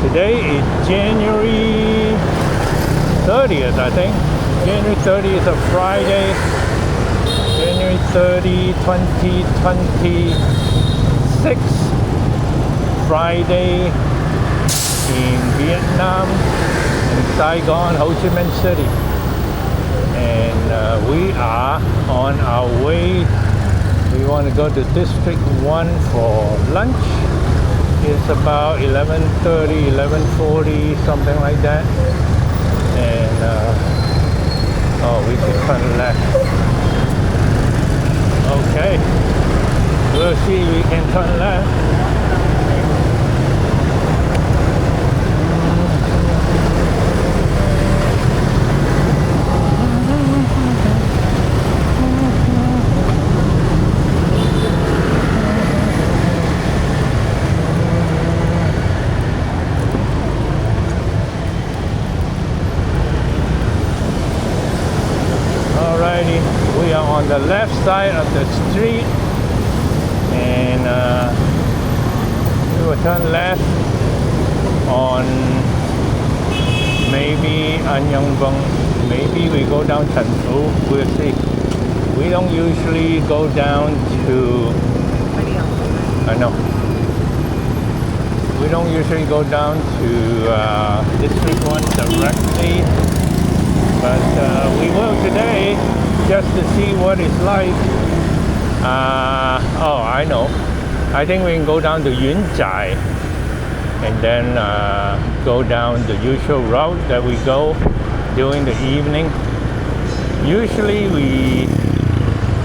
Today is January 30th, I think. January 30th of Friday. January 30, 2026. Friday in Vietnam, in Saigon, Ho Chi Minh City. And we are on our way. We want to go to District 1 for lunch. It's about 11:30, 11:40, something like that. And we should turn left. Okay, we'll see if we can turn left. We are on the left side of the street, and we will turn left on maybe An Nhông Bông. Maybe we go down Trần. We'll see. We don't usually go down to. I know. We don't usually go down to District 1 directly, but we will today. Just to see what it's like. I know. I think we can go down to Yuen Chai and then go down the usual route that we go during the evening. Usually we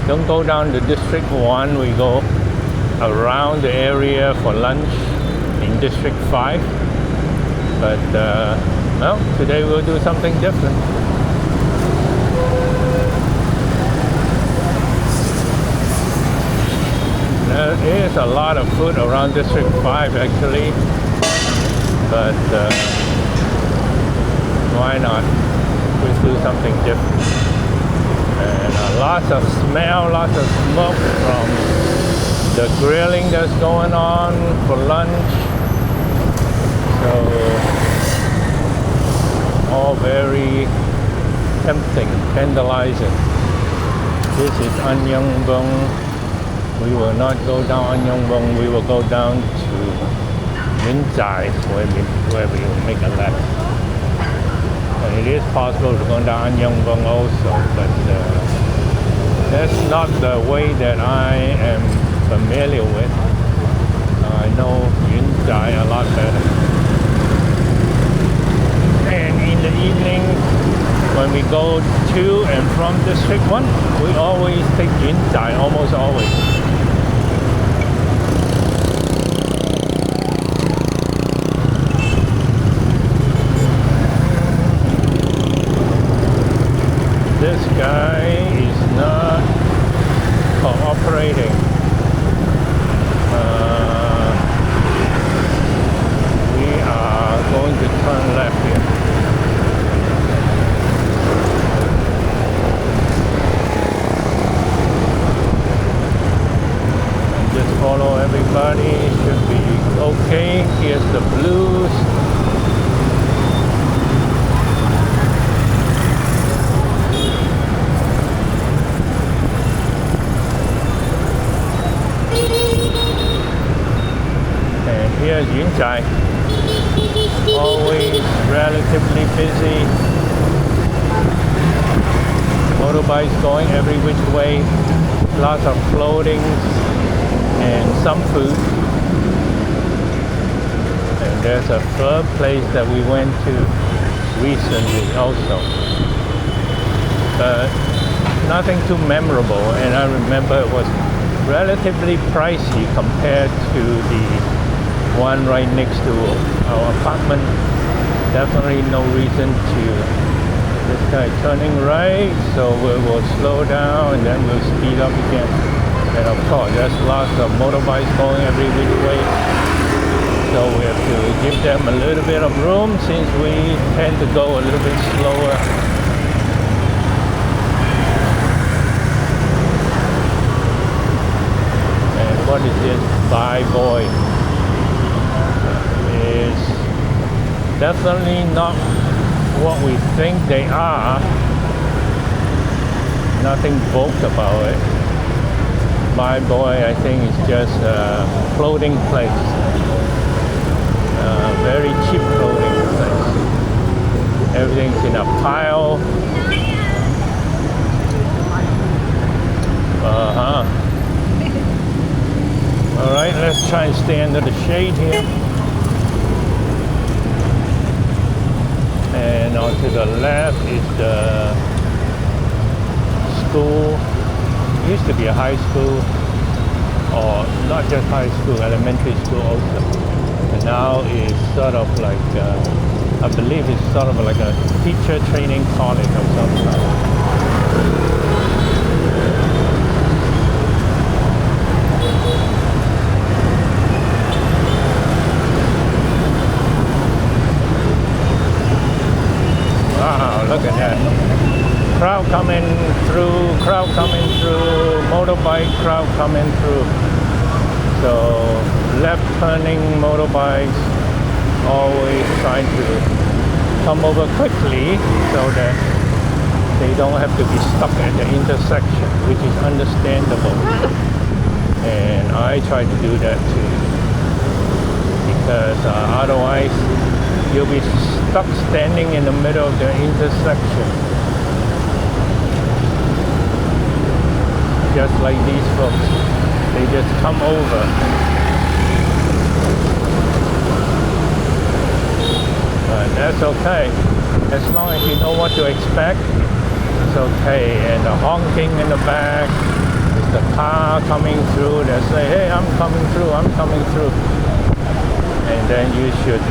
don't go down to District 1. We go around the area for lunch in District 5. But today we'll do something different. There is a lot of food around District 5 actually, but why not? We'll do something different. And lots of smell, lots of smoke from the grilling that's going on for lunch. So, all very tempting, tantalizing. This is An Nhông Bông. We will not go down An Nhông Bông. We will go down to Yuen Chai where we will make a left. And it is possible to go down An Nhông Bông also, but that's not the way that I am familiar with. I know Yuen Chai a lot better. And in the evening, when we go to and from District 1, we always take Yuen Chai, almost always. This guy is not cooperating. We are going to turn left here. And just follow everybody. Should be okay. Here's the blues. Here's Yuen Chai. Always relatively busy. Motorbikes going every which way. Lots of clothing and some food. And there's a third place that we went to recently also. But nothing too memorable, and I remember it was relatively pricey compared to the one right next to our apartment. Definitely no reason to. This guy turning right, so we will slow down and then we'll speed up again. And of course, there's lots of motorbikes going every which way, so we have to give them a little bit of room since we tend to go a little bit slower. And what is this? Bye boy. Is Definitely not what we think they are. Nothing bold about it. My boy, I think it's just a clothing place. Very cheap clothing place. Everything's in a pile. All right, let's try and stay under the shade here. And on to the left is the school. It used to be a high school, or not just high school, elementary school also. And now it's sort of like, I believe it's sort of like a teacher training college of some kind. Look at that. Crowd coming through, motorbike crowd coming through. So left turning motorbikes always trying to come over quickly so that they don't have to be stuck at the intersection, which is understandable. And I try to do that too. Because otherwise you'll be stuck standing in the middle of the intersection. Just like these folks. They just come over. But that's okay. As long as you know what to expect, it's okay. And the honking in the back, is the car coming through. They say, hey, I'm coming through. And then you should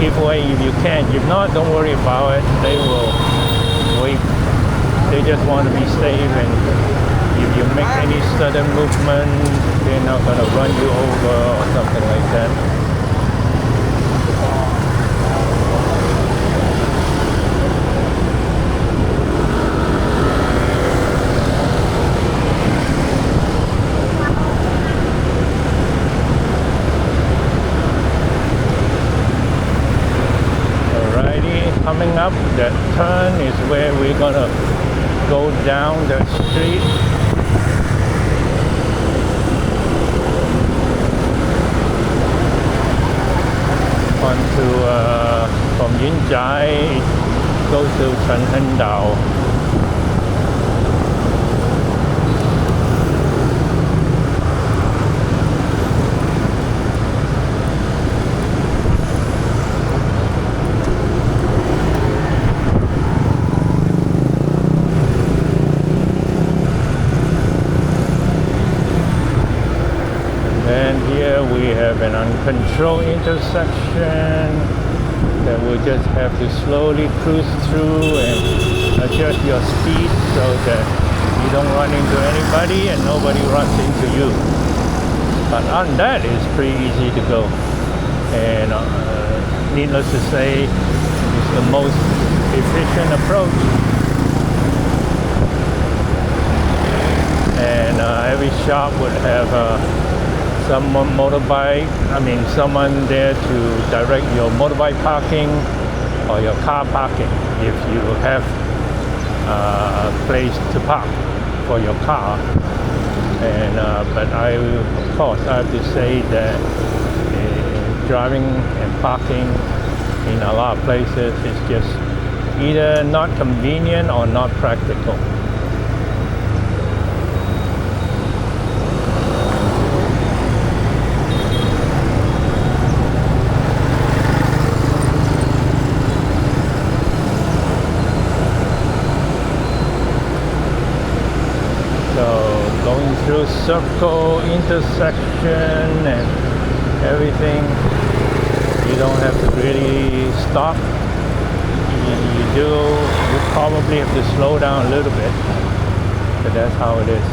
give way if you can. If not, don't worry about it. They will wait. They just want to be safe, and if you make any sudden movement, they're not going to run you over or something like that. Coming up, that turn is where we're gonna go down the street. Onto from Yin Chai, go to Trần Dao. We have an uncontrolled intersection that we just have to slowly cruise through and adjust your speed so that you don't run into anybody and nobody runs into you. But on that is pretty easy to go, and needless to say, it's the most efficient approach. And every shop would have someone someone there to direct your motorbike parking or your car parking if you have a place to park for your car. And but of course I have to say that driving and parking in a lot of places is just either not convenient or not practical. Through circle, intersection, and everything, you don't have to really stop. You probably have to slow down a little bit, but that's how it is.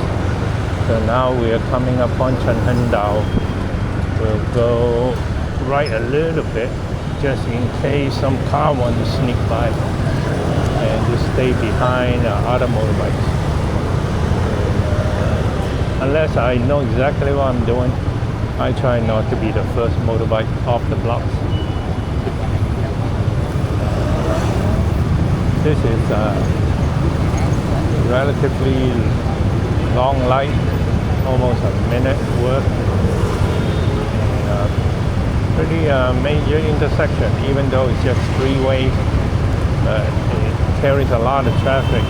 So now we are coming up on Trần Dao. We'll go right a little bit, just in case some car wants to sneak by, and just stay behind other motorbikes. Unless I know exactly what I'm doing, I try not to be the first motorbike off the blocks. This is relatively long light, almost a minute worth. And, pretty major intersection, even though it's just three-way, but it carries a lot of traffic.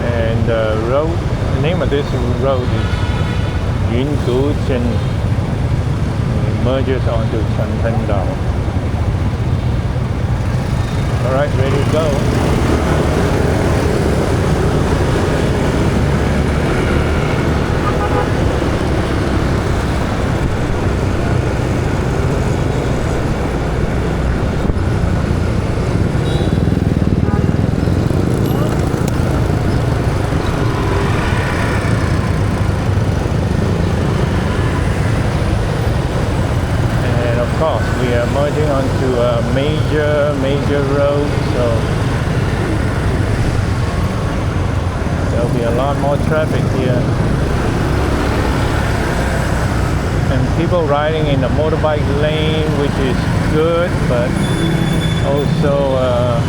And the road, the name of this road is Yunguchen. It merges onto Trần. All right, ready to go. We are merging onto a major road, so there'll be a lot more traffic here. And people riding in the motorbike lane, which is good, but also a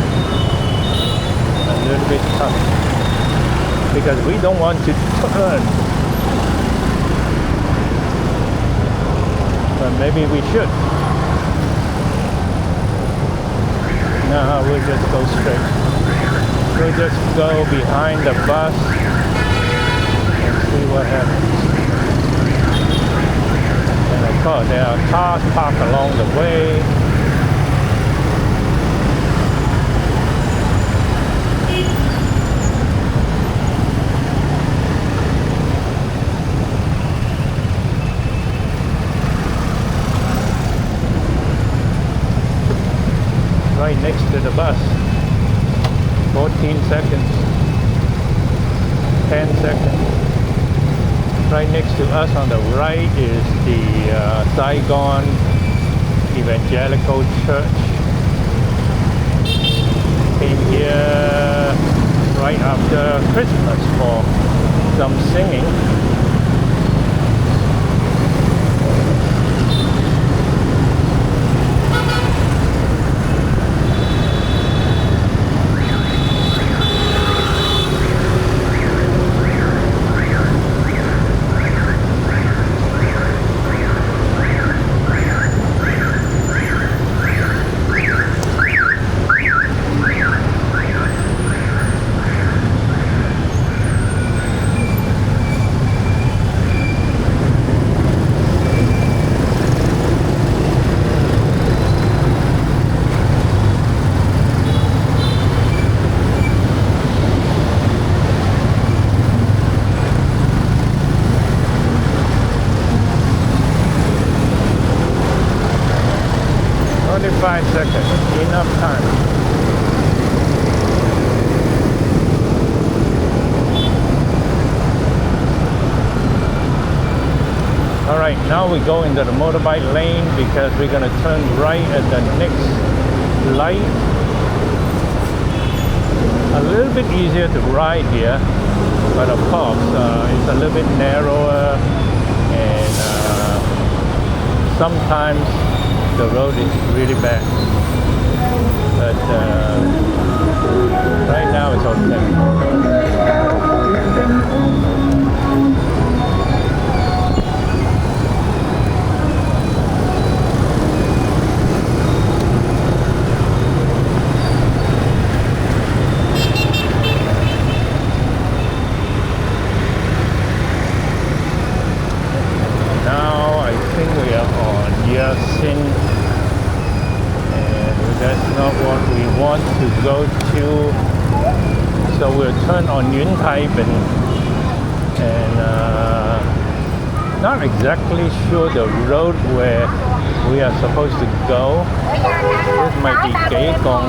little bit tough, because we don't want to turn. But maybe we should. No, we'll just go straight. We'll just go behind the bus and see what happens. And of course, there are cars parked along the way. Right next to the bus. 14 seconds. 10 seconds. Right next to us on the right is the Saigon Evangelical Church. Came here right after Christmas for some singing. Seconds, enough time. All right, now we go into the motorbike lane because we're going to turn right at the next light. A little bit easier to ride here, but of course it's a little bit narrower, and sometimes the road is really bad, but right now it's okay. Now I think we are on Yasin. That's not what we want to go to, so we'll turn on Yun Tai Ben, and not exactly sure the road where we are supposed to go. This might be Saigon.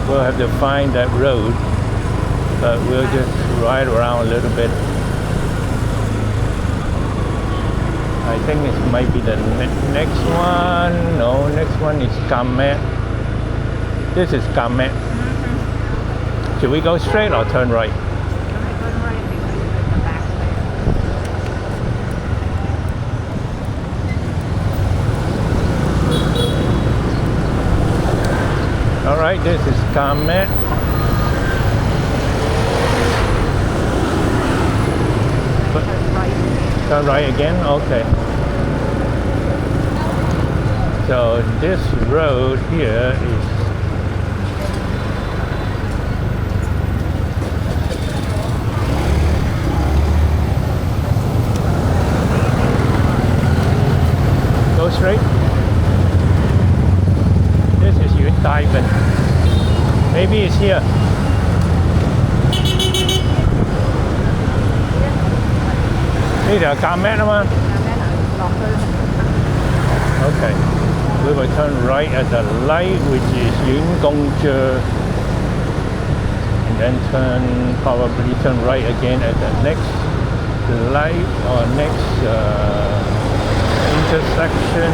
We'll have to find that road, but we'll just ride around a little bit. I think it might be the next one. No, next one is Kamet. This is Kamet. Should we go straight or turn right? Turn right. right, this is Kamet. Turn right again? Okay. So this road here is go straight. This is Saigon. Maybe it's here. This is Kamet 啊嘛。Okay. We will turn right at the light, which is Yuen Gong Zhe, and then probably turn right again at the next light or next intersection.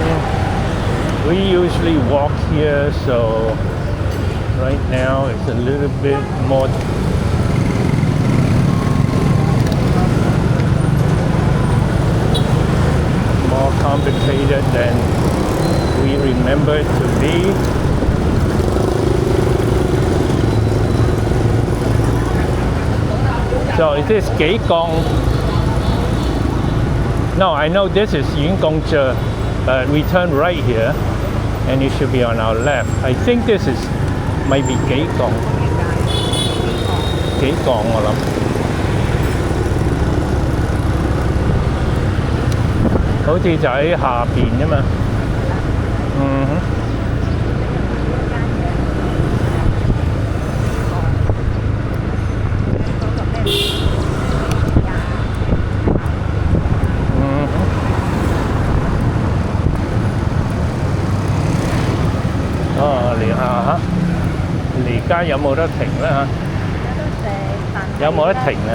We usually walk here, so right now it's a little bit more complicated than we remember it to be. So is this Saigon? No, I know this is Yuen Gong Zhe, but we turn right here and it should be on our left. I think this is maybe Saigon. Saigon 我諗。好似就喺下邊啫嘛。嗯哼。嗯哼。哦，而家有冇得停咧嚇？有冇得停啊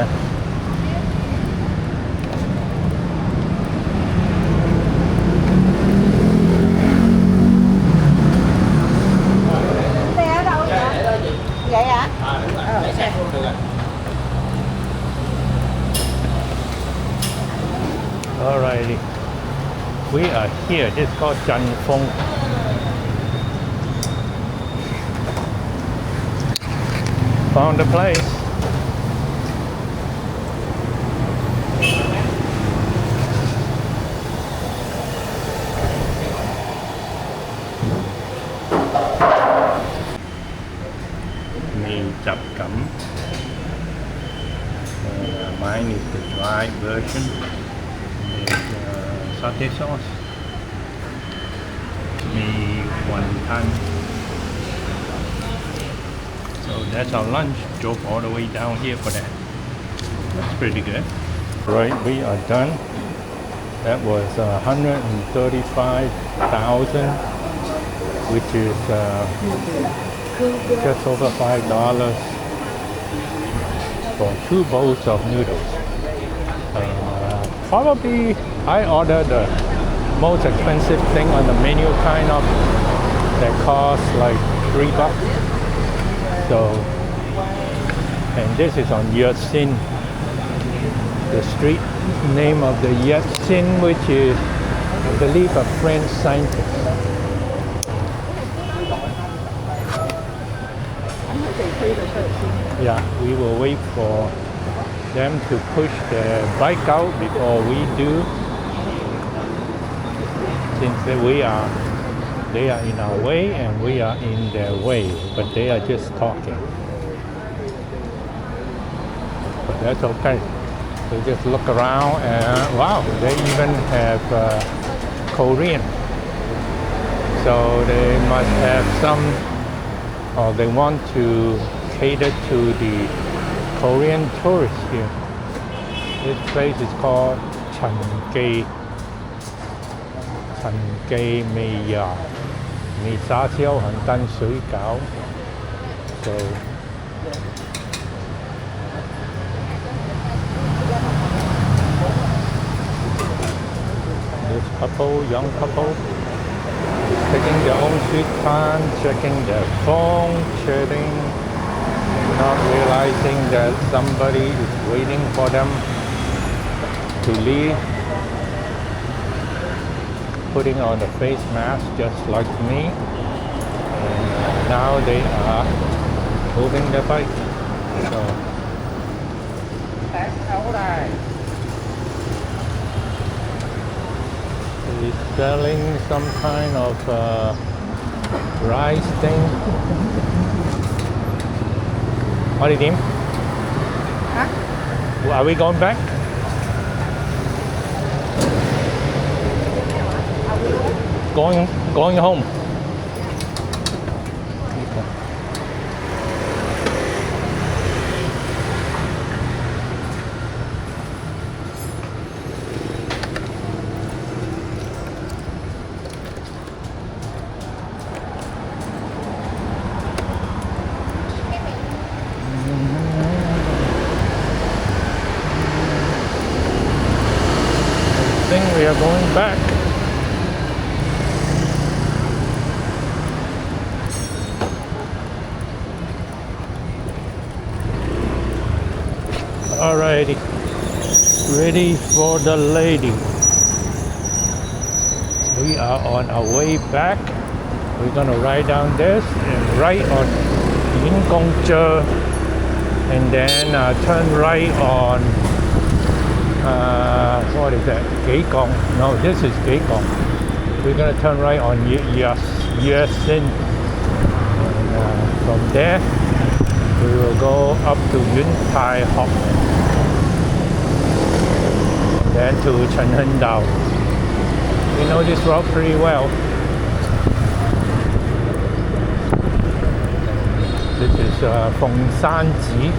？Alrighty, we are here. This is called Trần. Found the place. Mine is the dry version. Satay sauce. Me wonton. So that's our lunch. Drove all the way down here for that. That's pretty good. Right, we are done. That was 135,000, which is just over $5 for 2 bowls of noodles. Probably I ordered the most expensive thing on the menu, kind of, that costs like $3. So, and this is on Yatsen, the street name of the Yatsen, which is, I believe, a French scientist. Yeah, we will wait for them to push the bike out before we do, since they are in our way and we are in their way, but they are just talking. But that's okay. So just look around and wow, they even have Korean. So they must have some, or they want to cater to the Korean tourists here. This place is called Trần Mì Gà, mì xá xíu和蛋水饺. So this young couple, is taking their own sweet time, checking their phone, chatting, not realizing that somebody is waiting for them to leave, putting on a face mask just like me. And now they are moving the bike. So he's selling some kind of rice thing. What did him? Huh? Are we going back? Going home. I think we are going back. Alrighty, ready for the lady. We are on our way back. We're gonna ride down this and right on Yin Gong Zhe, and then turn right on what is that? Gai Gong? No, this is Gai Gong. We're gonna turn right on Yasin, and from there we will go up to Yun Tai Hop, then to Chen Hen Dao. We know this route pretty well. This is Feng Shan Ji.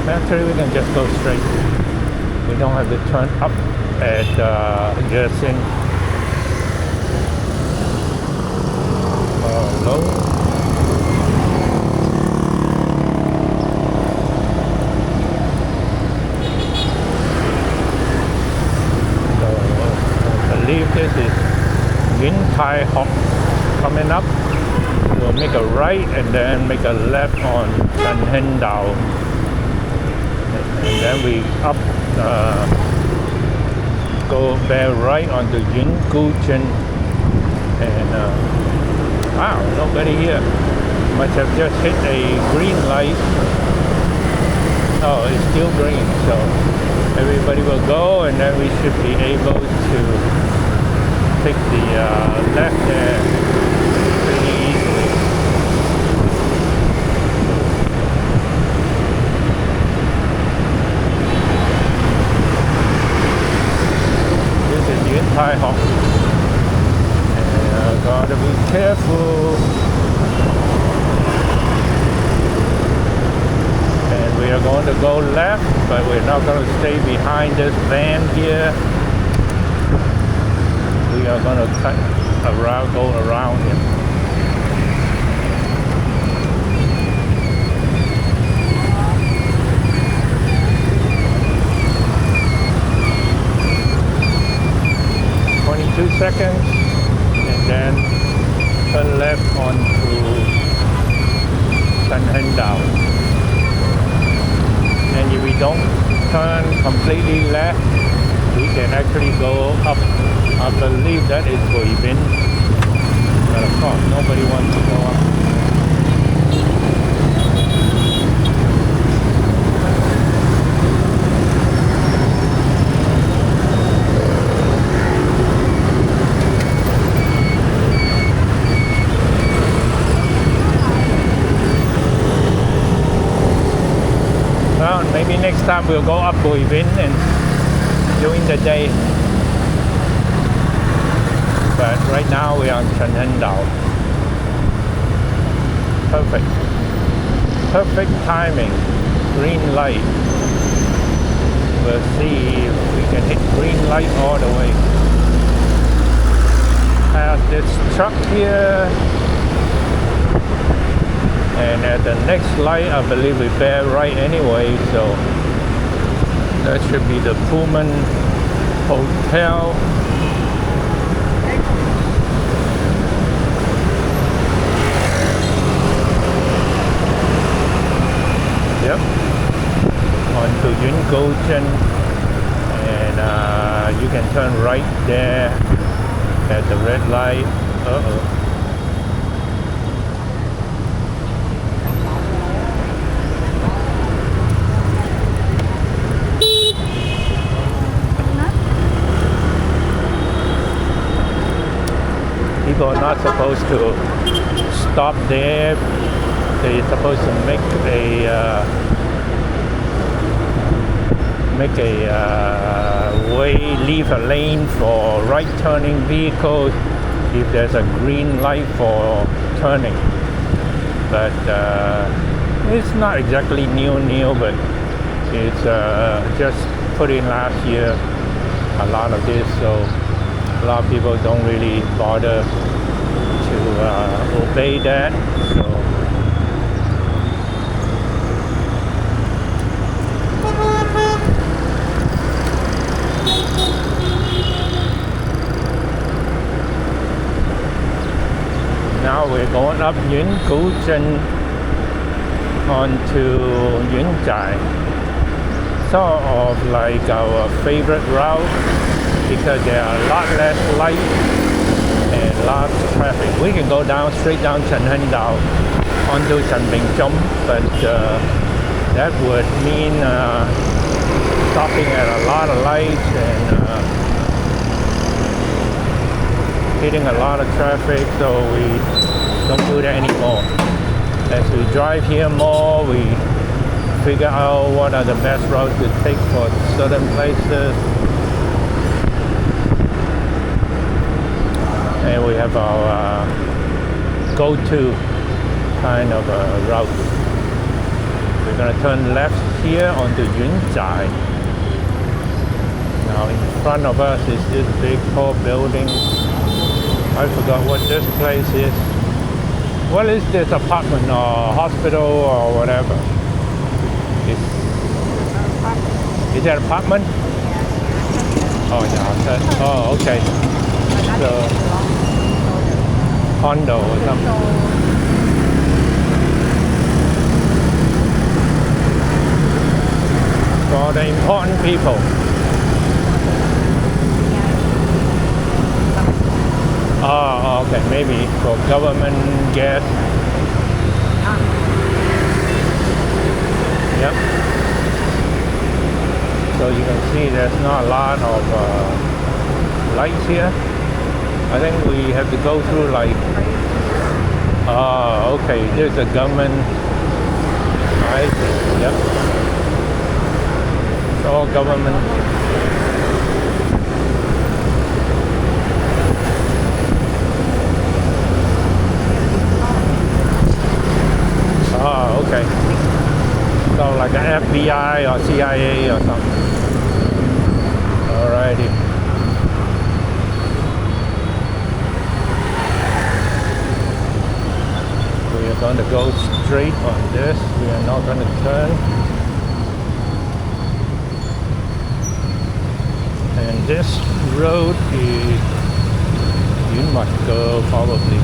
Actually, we can just go straight. We don't have to turn up at Yasin. Hello. I believe this is Yun Tai Hop coming up. We'll make a right and then make a left on Chen Hen Dao, and then we up go back right onto Yin Gu Zhen, and wow, nobody here. Must have just hit a green light. Oh, it's still green, so everybody will go, and then we should be able to take the left there pretty easily. This is Yun Tai Hop, and gotta be careful. And we are going to go left, but we're not going to stay behind this van here. We are going to cut around, go around him. Seconds, and then turn left onto Chen Hen Dao. And if we don't turn completely left, we can actually go up. I believe that is Guibin, but of course nobody wants to go up. Maybe next time we'll go up Guibin and during the day. But right now we are on Chen Hen Dao. Perfect. Perfect timing. Green light. We'll see if we can hit green light all the way. Have this truck here. And at the next light, I believe we bear right anyway, so that should be the Pullman Hotel. Yep, on to Yun Gu Zhen, and you can turn right there at the red light. supposed to stop there. They're supposed to make a way, leave a lane for right turning vehicles if there's a green light for turning. But it's not exactly new, but it's just put in last year, a lot of this, so a lot of people don't really bother to obey that. So now we're going up Yuen Gu Zhen onto Yuen Zhai, sort of like our favorite route because there are a lot less light and lots of traffic. We can go down straight down Chen Hen Dao onto Chen Bing Chum, but that would mean stopping at a lot of lights and hitting a lot of traffic, so we don't do that anymore. As we drive here more, we figure out what are the best routes to take for certain places. And we have our go-to kind of route. We're going to turn left here onto Yuen Zhai. Now in front of us is this big tall building. I forgot what this place is. What is this, apartment or hospital or whatever? Is that apartment? Oh yeah. Oh, okay. So condo or something. For the important people. Oh, okay, maybe for government guests. Yep. So you can see there's not a lot of lights here. I think we have to go through like, okay, there's a government. I see, yep. It's all government. Oh, okay. So like an FBI or CIA or something. Alrighty. We are going to go straight on this. We are not going to turn. And this road is, you must go probably.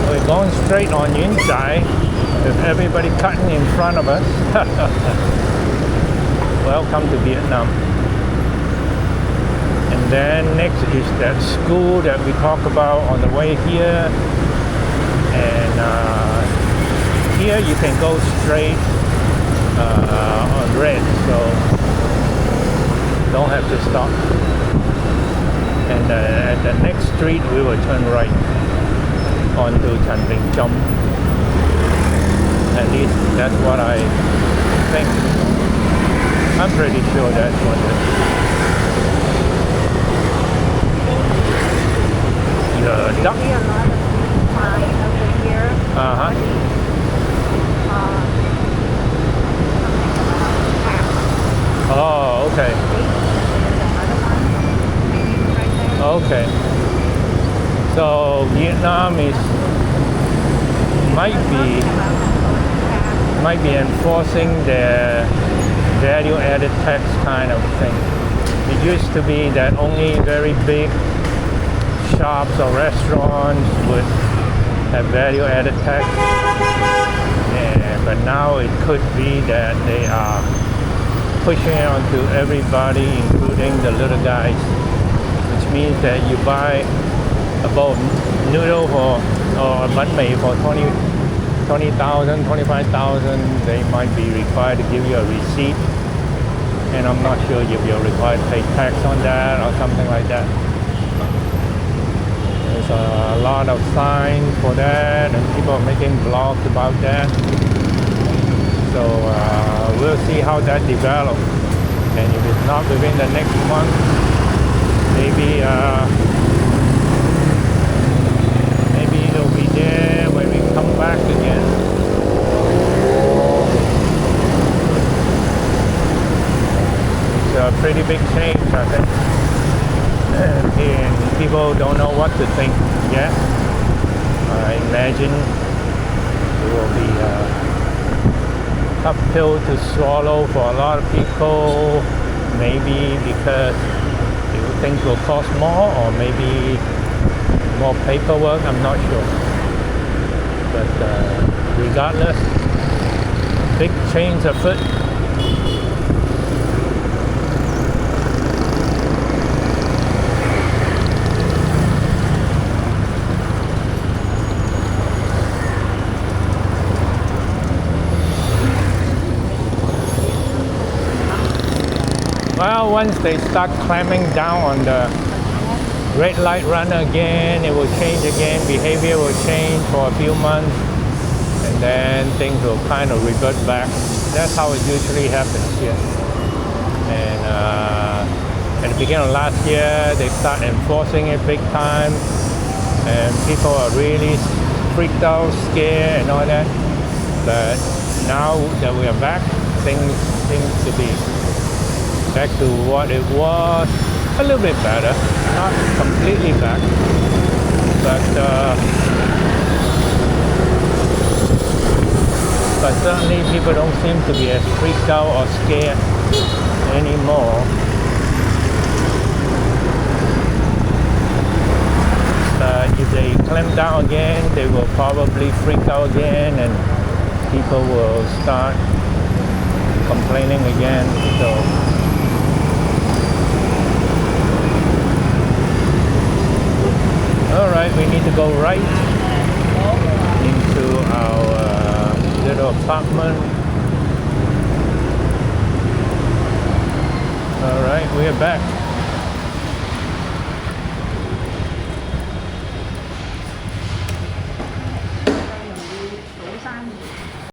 We're going straight on Yuen Zhai with everybody cutting in front of us. Welcome to Vietnam. And then next is that school that we talked about on the way here. And here you can go straight on red, so don't have to stop. And at the next street we will turn right onto Chan Bing Chom. At least that's what I think. I'm pretty sure that's what it is. The duck. See a lot of pine over here. Uh-huh. Oh, okay. Okay. So Vietnam is might be enforcing their value-added tax kind of thing. It used to be that only very big shops or restaurants would have value-added tax, but now it could be that they are pushing it onto everybody, including the little guys, which means that you buy a bowl of noodle or a banh mi for 20,000, 25,000, they might be required to give you a receipt, and I'm not sure if you're required to pay tax on that or something like that. There's a lot of signs for that, and people are making vlogs about that. So we'll see how that develops, and if it's not within the next month, maybe it'll be there when we come back again. It's a pretty big change, I think, and people don't know what to think yet. I imagine it will be tough pill to swallow for a lot of people, maybe because things will cost more, or maybe more paperwork, I'm not sure. But regardless, big change afoot. Well, once they start clamping down on the red light runner again, it will change again, behavior will change for a few months, and then things will kind of revert back. That's how it usually happens here. And at the beginning of last year, they start enforcing it big time, and people are really freaked out, scared and all that. But now that we are back, things seem to be back to what it was, a little bit better, not completely back, but certainly people don't seem to be as freaked out or scared anymore. But if they clamp down again, they will probably freak out again, and people will start complaining again. So all right, we need to go right into our little apartment. All right, we are back.